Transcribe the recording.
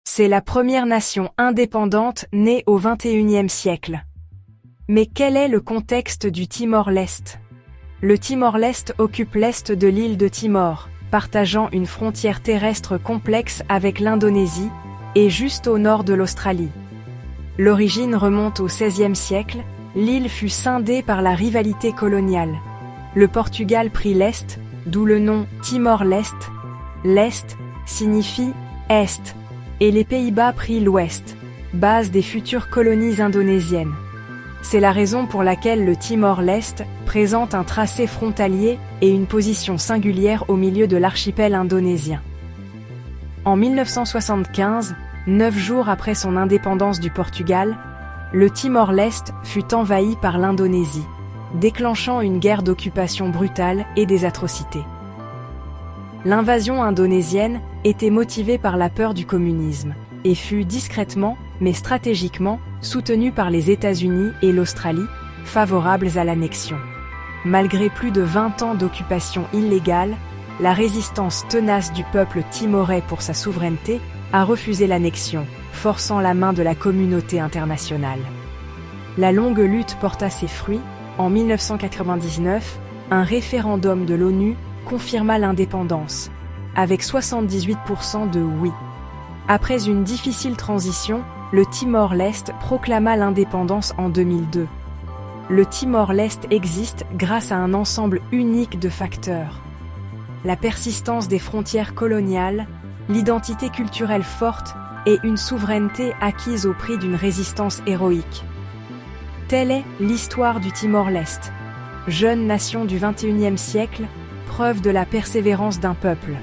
C'est la première nation indépendante née au XXIe siècle. Mais quel est le contexte du Timor-Leste? Le Timor-Leste occupe l'est de l'île de Timor, partageant une frontière terrestre complexe avec l'Indonésie, et juste au nord de l'Australie. L'origine remonte au XVIe siècle, l'île fut scindée par la rivalité coloniale. Le Portugal prit l'Est, d'où le nom Timor-Leste. L'Est signifie Est, et les Pays-Bas prit l'Ouest, base des futures colonies indonésiennes. C'est la raison pour laquelle le Timor-Leste présente un tracé frontalier et une position singulière au milieu de l'archipel indonésien. En 1975, 9 jours après son indépendance du Portugal, le Timor-Leste fut envahi par l'Indonésie, déclenchant une guerre d'occupation brutale et des atrocités. L'invasion indonésienne était motivée par la peur du communisme et fut discrètement, mais stratégiquement, soutenue par les États-Unis et l'Australie, favorables à l'annexion. Malgré plus de 20 ans d'occupation illégale, la résistance tenace du peuple timorais pour sa souveraineté a refusé l'annexion, forçant la main de la communauté internationale. La longue lutte porta ses fruits. En 1999, un référendum de l'ONU confirma l'indépendance, avec 78% de oui. Après une difficile transition, le Timor-Leste proclama l'indépendance en 2002. Le Timor-Leste existe grâce à un ensemble unique de facteurs. La persistance des frontières coloniales, l'identité culturelle forte et une souveraineté acquise au prix d'une résistance héroïque. Telle est l'histoire du Timor-Leste, jeune nation du XXIe siècle, preuve de la persévérance d'un peuple.